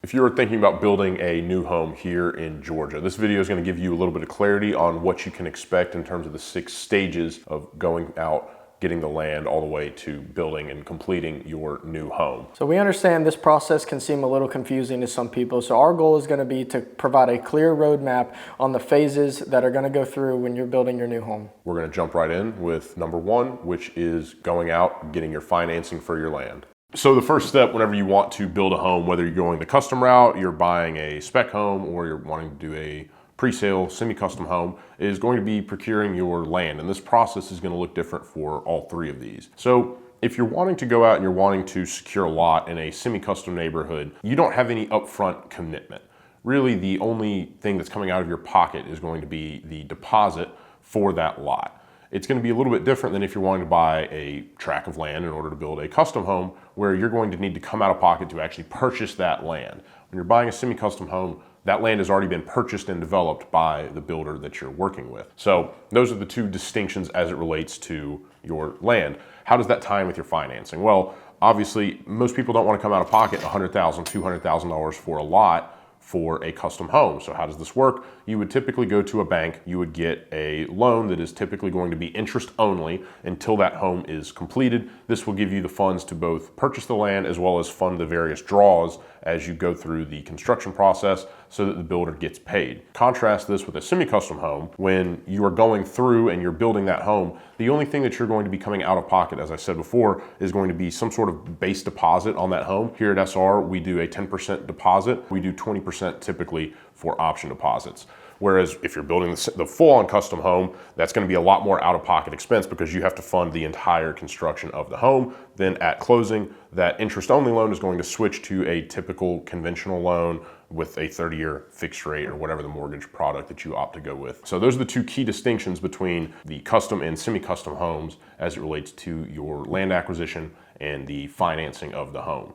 If you are thinking about building a new home here in Georgia, this video is going to give you a little bit of clarity on what you can expect in terms of the 6 stages of going out, getting the land all the way to building and completing your new home. So we understand this process can seem a little confusing to some people. So our goal is going to be to provide a clear roadmap on the phases that are going to go through when you're building your new home. We're going to jump right in with number 1, which is going out, getting your financing for your land. So the first step whenever you want to build a home, whether you're going the custom route, you're buying a spec home, or you're wanting to do a pre-sale semi-custom home, is going to be procuring your land. And this process is going to look different for all 3 of these. So if you're wanting to go out and you're wanting to secure a lot in a semi-custom neighborhood, you don't have any upfront commitment. Really, the only thing that's coming out of your pocket is going to be the deposit for that lot. It's going to be a little bit different than if you're wanting to buy a tract of land in order to build a custom home, where you're going to need to come out of pocket to actually purchase that land. When you're buying a semi-custom home, that land has already been purchased and developed by the builder that you're working with. So those are the 2 distinctions as it relates to your land. How does that tie in with your financing? Well, obviously, most people don't want to come out of pocket $100,000, $200,000 for a lot for a custom home. So how does this work? You would typically go to a bank, you would get a loan that is typically going to be interest only until that home is completed. This will give you the funds to both purchase the land as well as fund the various draws as you go through the construction process so that the builder gets paid. Contrast this with a semi-custom home. When you are going through and you're building that home, the only thing that you're going to be coming out of pocket, as I said before, is going to be some sort of base deposit on that home. Here at SR, we do a 10% deposit. We do 20% typically for option deposits. Whereas if you're building the full-on custom home, that's going to be a lot more out-of-pocket expense because you have to fund the entire construction of the home. Then at closing, that interest-only loan is going to switch to a typical conventional loan with a 30-year fixed rate or whatever the mortgage product that you opt to go with. So those are the 2 key distinctions between the custom and semi-custom homes as it relates to your land acquisition and the financing of the home.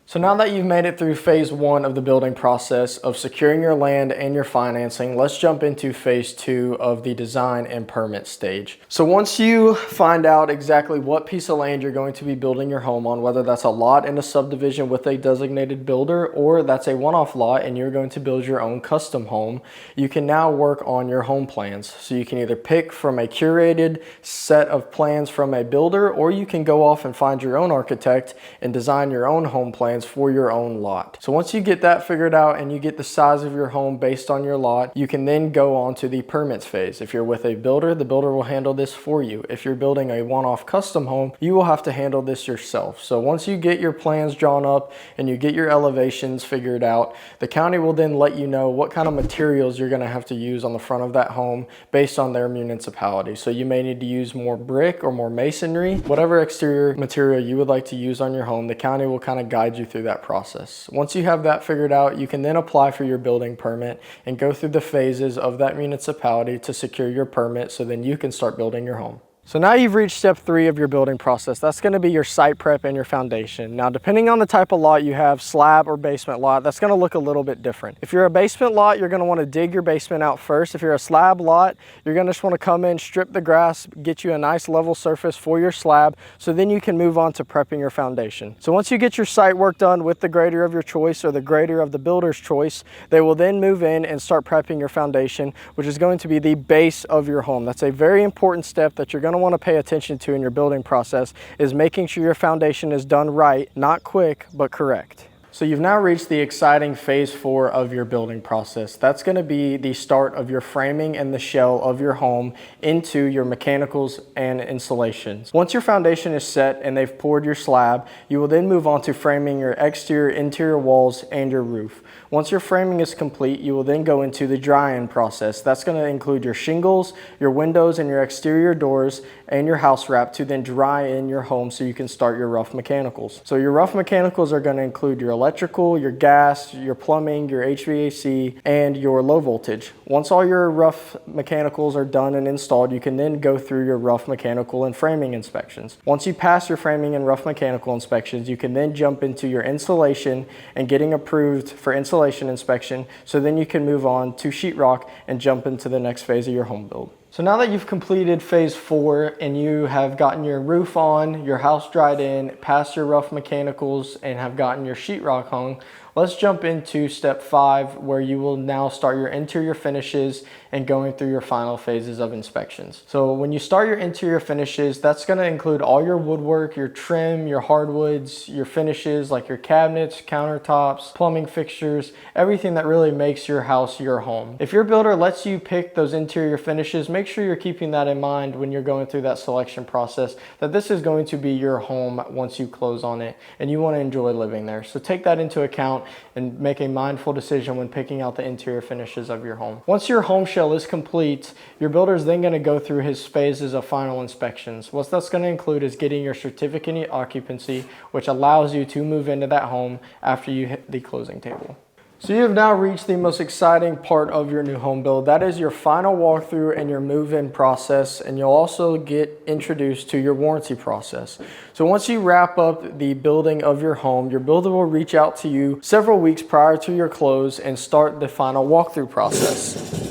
So now that you've made it through phase 1 of the building process of securing your land and your financing, let's jump into phase 2 of the design and permit stage. So once you find out exactly what piece of land you're going to be building your home on, whether that's a lot in a subdivision with a designated builder or that's a one-off lot and you're going to build your own custom home, you can now work on your home plans. So you can either pick from a curated set of plans from a builder, or you can go off and find your own architect and design your own home plans for your own lot. So once you get that figured out and you get the size of your home based on your lot, you can then go on to the permits phase. If you're with a builder, the builder will handle this for you. If you're building a one-off custom home, you will have to handle this yourself. So once you get your plans drawn up and you get your elevations figured out, the county will then let you know what kind of materials you're going to have to use on the front of that home based on their municipality. So you may need to use more brick or more masonry. Whatever exterior material you would like to use on your home, the county will kind of guide you through that process. Once you have that figured out, you can then apply for your building permit and go through the phases of that municipality to secure your permit so then you can start building your home. So now you've reached step 3 of your building process. That's going to be your site prep and your foundation. Now, depending on the type of lot you have, slab or basement lot, that's going to look a little bit different. If you're a basement lot, you're going to want to dig your basement out first. If you're a slab lot, you're going to just want to come in, strip the grass, get you a nice level surface for your slab, so then you can move on to prepping your foundation. So once you get your site work done with the grader of your choice or the grader of the builder's choice, they will then move in and start prepping your foundation, which is going to be the base of your home. That's a very important step that you're going to want to pay attention to in your building process, is making sure your foundation is done right, not quick, but correct. So you've now reached the exciting phase 4 of your building process. That's going to be the start of your framing and the shell of your home into your mechanicals and installations. Once your foundation is set and they've poured your slab, you will then move on to framing your exterior, interior walls and your roof. Once your framing is complete, you will then go into the dry-in process. That's going to include your shingles, your windows and your exterior doors and your house wrap to then dry in your home so you can start your rough mechanicals. So your rough mechanicals are going to include your electrical, your gas, your plumbing, your HVAC, and your low voltage. Once all your rough mechanicals are done and installed, you can then go through your rough mechanical and framing inspections. Once you pass your framing and rough mechanical inspections, you can then jump into your insulation and getting approved for insulation inspection, so then you can move on to sheetrock and jump into the next phase of your home build. So now that you've completed phase 4 and you have gotten your roof on, your house dried in, passed your rough mechanicals, and have gotten your sheetrock hung, Let's jump into step 5, where you will now start your interior finishes and going through your final phases of inspections. So when you start your interior finishes, that's going to include all your woodwork, your trim, your hardwoods, your finishes like your cabinets, countertops, plumbing fixtures, everything that really makes your house your home. If your builder lets you pick those interior finishes, make sure you're keeping that in mind when you're going through that selection process, that this is going to be your home once you close on it and you want to enjoy living there. So take that into account and make a mindful decision when picking out the interior finishes of your home. Once your home shell is complete, your builder is then going to go through his phases of final inspections. What that's going to include is getting your certificate of occupancy, which allows you to move into that home after you hit the closing table. So you have now reached the most exciting part of your new home build. That is your final walkthrough and your move-in process, and you'll also get introduced to your warranty process. So once you wrap up the building of your home, your builder will reach out to you several weeks prior to your close and start the final walkthrough process.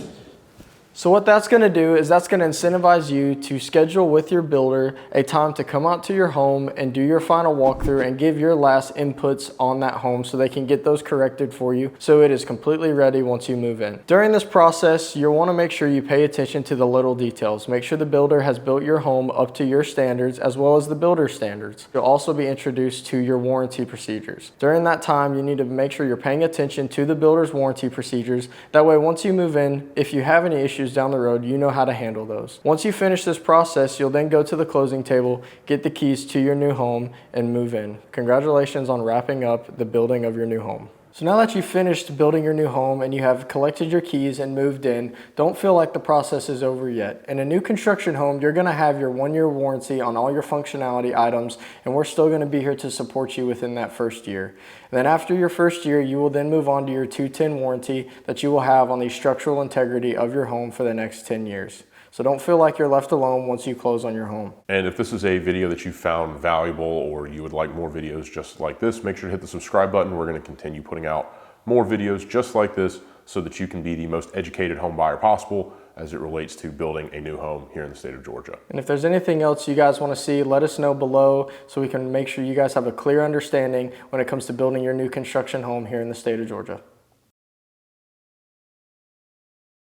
So what that's going to do is that's going to incentivize you to schedule with your builder a time to come out to your home and do your final walkthrough and give your last inputs on that home so they can get those corrected for you so it is completely ready once you move in. During this process, you'll want to make sure you pay attention to the little details. Make sure the builder has built your home up to your standards as well as the builder's standards. You'll also be introduced to your warranty procedures. During that time, you need to make sure you're paying attention to the builder's warranty procedures. That way, once you move in, if you have any issues down the road, you know how to handle those. Once you finish this process, you'll then go to the closing table, get the keys to your new home, and move in. Congratulations on wrapping up the building of your new home. So now that you've finished building your new home and you have collected your keys and moved in, don't feel like the process is over yet. In a new construction home, you're going to have your 1-year warranty on all your functionality items, and we're still going to be here to support you within that first year. And then after your first year, you will then move on to your 2-10 warranty that you will have on the structural integrity of your home for the next 10 years. So don't feel like you're left alone once you close on your home. And if this is a video that you found valuable or you would like more videos just like this, make sure to hit the subscribe button. We're going to continue putting out more videos just like this so that you can be the most educated home buyer possible as it relates to building a new home here in the state of Georgia. And if there's anything else you guys want to see, let us know below so we can make sure you guys have a clear understanding when it comes to building your new construction home here in the state of Georgia.